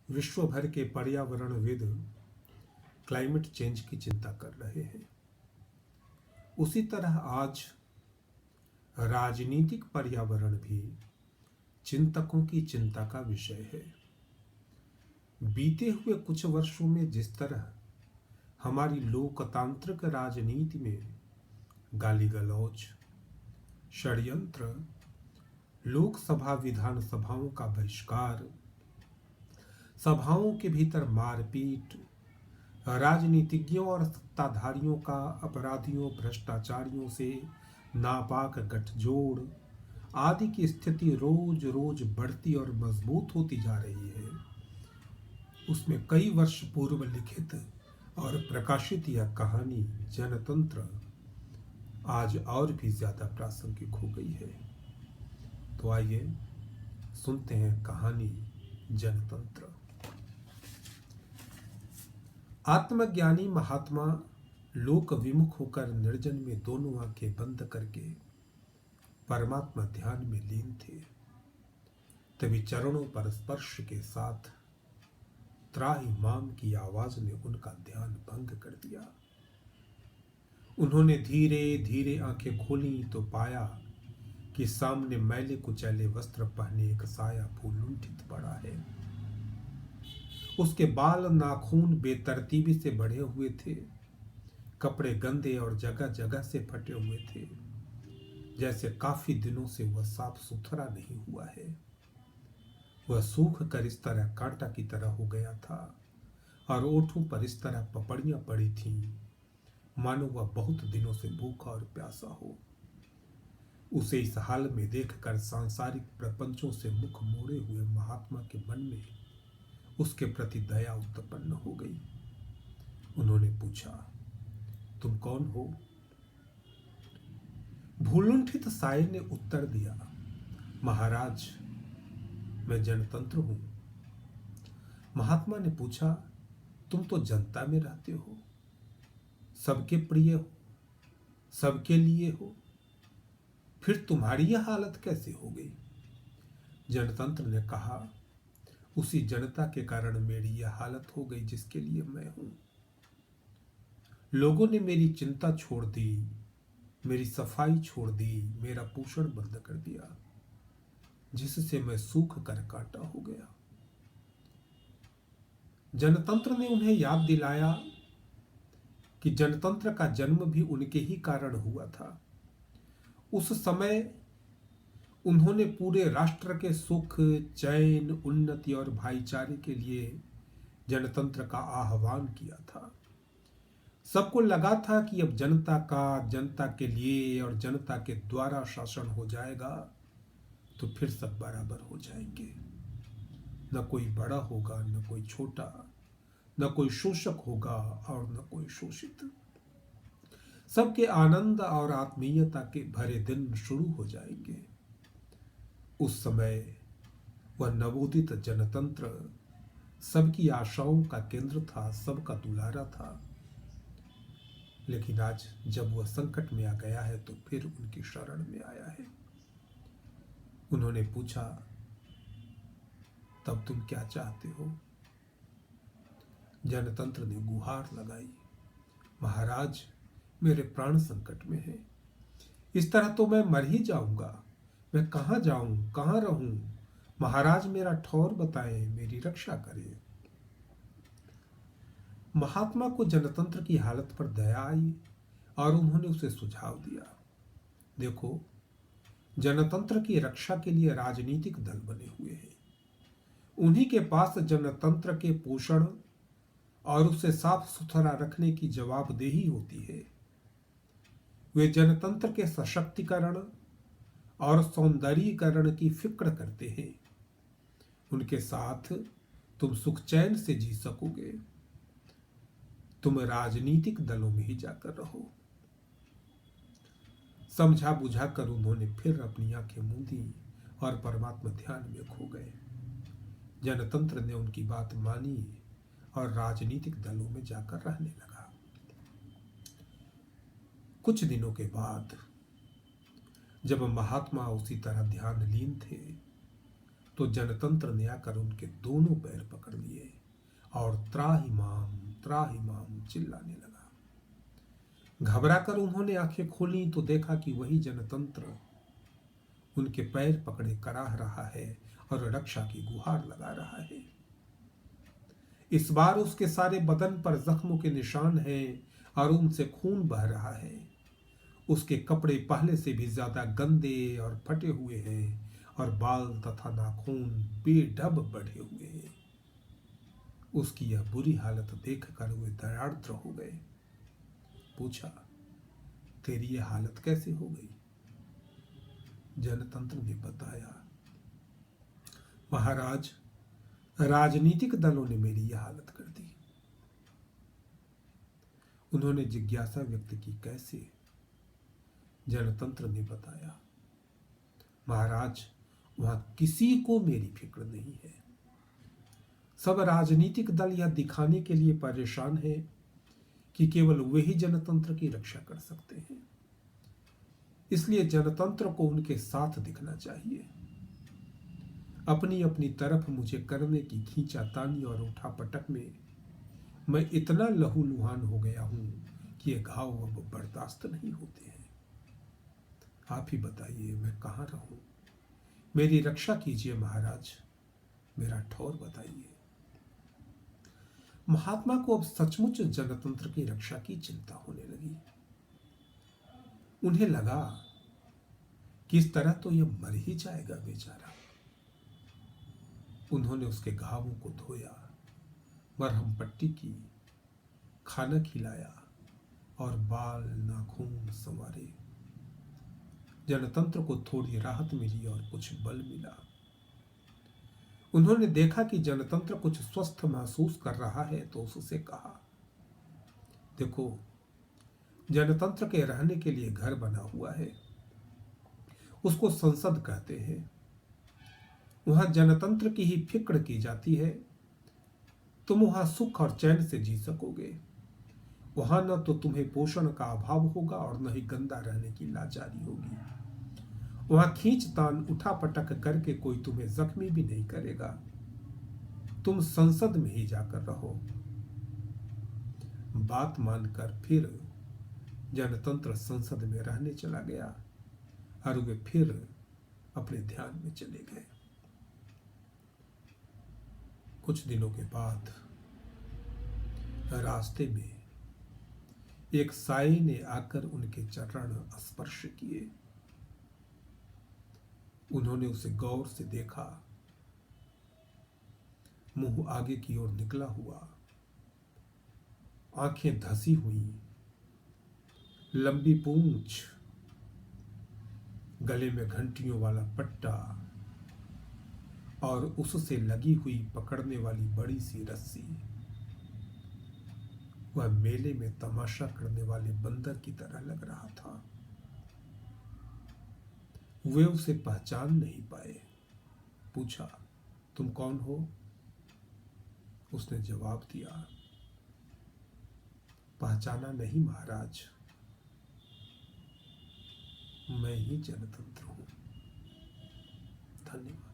विश्व भर के पर्यावरणविद क्लाइमेट चेंज की चिंता कर रहे हैं। उसी तरह आज राजनीतिक पर्यावरण भी चिंतकों की चिंता का विषय है। बीते हुए कुछ वर्षों में जिस तरह हमारी लोकतांत्रिक राजनीति में गाली गलौज, षड्यंत्र, लोकसभा विधानसभाओं का बहिष्कार, सभाओं के भीतर मारपीट, राजनीतिज्ञों और सत्ताधारियों का अपराधियों भ्रष्टाचारियों से नापाक गठजोड़ आदि की स्थिति रोज रोज बढ़ती और मजबूत होती जा रही है, उसमें कई वर्ष पूर्व लिखित और प्रकाशित यह कहानी जनतंत्र आज और भी ज्यादा प्रासंगिक हो गई है। तो आइए सुनते हैं कहानी जनतंत्र। आत्मज्ञानी महात्मा लोक विमुख होकर निर्जन में दोनों आंखें बंद करके परमात्मा ध्यान में लीन थे। तभी चरणों पर स्पर्श के साथ त्राहि माम की आवाज ने उनका ध्यान भंग कर दिया। उन्होंने धीरे धीरे आंखें खोली तो पाया कि सामने मैले कुचैले वस्त्र पहने एक साया फूलुंठित पड़ा है। उसके बाल नाखून बेतरतीबी से बढ़े हुए थे, कपड़े गंदे और जगह जगह से फटे हुए थे, जैसे काफी दिनों से वह साफ सुथरा नहीं हुआ है। वह सूख कर इस तरह कांटा की तरह हो गया था और ओठों पर इस तरह पपड़ियां पड़ी थीं, मानो वह बहुत दिनों से भूखा और प्यासा हो। उसे इस हाल में देखकर सांसारिक प्रपंचों से मुख मोड़े हुए महात्मा के मन में उसके प्रति दया उत्पन्न हो गई। उन्होंने पूछा, तुम कौन हो? भूलुंठित साये ने उत्तर दिया, महाराज, मैं जनतंत्र हूं। महात्मा ने पूछा, तुम तो जनता में रहते हो, सबके प्रिय हो, सबके लिए हो, फिर तुम्हारी यह हालत कैसे हो गई? जनतंत्र ने कहा, उसी जनता के कारण मेरी यह हालत हो गई जिसके लिए मैं हूं। लोगों ने मेरी चिंता छोड़ दी, मेरी सफाई छोड़ दी, मेरा पोषण बंद कर दिया, जिससे मैं सूख कर कांटा हो गया। जनतंत्र ने उन्हें याद दिलाया कि जनतंत्र का जन्म भी उनके ही कारण हुआ था। उस समय उन्होंने पूरे राष्ट्र के सुख, चैन, उन्नति और भाईचारे के लिए जनतंत्र का आह्वान किया था। सबको लगा था कि अब जनता का, जनता के लिए और जनता के द्वारा शासन हो जाएगा तो फिर सब बराबर हो जाएंगे। न कोई बड़ा होगा, न कोई छोटा, न कोई शोषक होगा और न कोई शोषित। सबके आनंद और आत्मीयता के भरे दिन शुरू हो जाएंगे। उस समय वह नवोदित जनतंत्र सबकी आशाओं का केंद्र था, सबका दुलारा था। लेकिन आज जब वह संकट में आ गया है तो फिर उनकी शरण में आया है। उन्होंने पूछा, तब तुम क्या चाहते हो? जनतंत्र ने गुहार लगाई, महाराज, मेरे प्राण संकट में है। इस तरह तो मैं मर ही जाऊंगा। मैं कहां जाऊं, कहां रहूं? महाराज, मेरा ठौर बताएं, मेरी रक्षा करें। महात्मा को जनतंत्र की हालत पर दया आई और उन्होंने उसे सुझाव दिया, देखो, जनतंत्र की रक्षा के लिए राजनीतिक दल बने हुए हैं। उन्हीं के पास जनतंत्र के पोषण और उसे साफ सुथरा रखने की जवाबदेही होती है। वे जनतंत्र के सशक्तिकरण और सौंदर्यीकरण की फिक्र करते हैं। उनके साथ तुम सुख चैन से जी सकोगे। तुम राजनीतिक दलों में ही जाकर रहो। समझा बुझा कर उन्होंने फिर अपनी आंखें मूंदी और परमात्मा ध्यान में खो गए। जनतंत्र ने उनकी बात मानी और राजनीतिक दलों में जाकर रहने लगा। कुछ दिनों के बाद जब महात्मा उसी तरह ध्यान लीन थे तो जनतंत्र ने आकर उनके दोनों पैर पकड़ लिए और त्राहिमाम चिल्लाने लगा। घबराकर उन्होंने आंखें खोली तो देखा कि वही जनतंत्र उनके पैर पकड़े कराह रहा है और रक्षा की गुहार लगा रहा है। इस बार उसके सारे बदन पर जख्मों के निशान हैं और उनसे खून बह रहा है। उसके कपड़े पहले से भी ज्यादा गंदे और फटे हुए हैं और बाल तथा नाखून बेढब बढ़े हुए हैं। उसकी यह बुरी हालत देखकर वे दयार्द्र हो गए। पूछा, तेरी यह हालत कैसे हो गई? जनतंत्र ने बताया, महाराज, राजनीतिक दलों ने मेरी यह हालत कर दी। उन्होंने जिज्ञासा व्यक्त की, कैसे? जनतंत्र ने बताया, महाराज, वहां किसी को मेरी फिक्र नहीं है। सब राजनीतिक दल यह दिखाने के लिए परेशान है कि केवल वही जनतंत्र की रक्षा कर सकते हैं। इसलिए जनतंत्र को उनके साथ दिखना चाहिए। अपनी अपनी तरफ मुझे करने की खींचातानी और उठापटक में मैं इतना लहूलुहान हो गया हूं कि ये घाव अब बर्दाश्त नहीं होते हैं। आप ही बताइए, मैं कहां रहूं? मेरी रक्षा कीजिए महाराज, मेरा ठौर बताइए। महात्मा को अब सचमुच जनतंत्र की रक्षा की चिंता होने लगी। उन्हें लगा कि इस तरह तो यह मर ही जाएगा बेचारा। उन्होंने उसके घावों को धोया, मरहम पट्टी की, खाना खिलाया और बाल नाखून संवारे। जनतंत्र को थोड़ी राहत मिली और कुछ बल मिला। उन्होंने देखा कि जनतंत्र कुछ स्वस्थ महसूस कर रहा है तो उससे कहा, देखो, जनतंत्र के रहने के लिए घर बना हुआ है, उसको संसद कहते हैं। वहां जनतंत्र की ही फिक्र की जाती है। तुम वहां सुख और चैन से जी सकोगे। वहां न तो तुम्हें पोषण का अभाव होगा और न ही गंदा रहने की लाचारी होगी। वहां खींचतान उठापटक करके कोई तुम्हें जख्मी भी नहीं करेगा। तुम संसद में ही जाकर रहो। बात मानकर फिर जनतंत्र संसद में रहने चला गया और वे फिर अपने ध्यान में चले गए। कुछ दिनों के बाद रास्ते में एक साई ने आकर उनके चरण स्पर्श किए। उन्होंने उसे गौर से देखा। मुंह आगे की ओर निकला हुआ, आंखें धसी हुई, लंबी पूंछ, गले में घंटियों वाला पट्टा और उससे लगी हुई पकड़ने वाली बड़ी सी रस्सी। वह मेले में तमाशा करने वाले बंदर की तरह लग रहा था। वे उसे पहचान नहीं पाए। पूछा, तुम कौन हो? उसने जवाब दिया, पहचाना नहीं महाराज, मैं ही जनतंत्र हूं। धन्यवाद।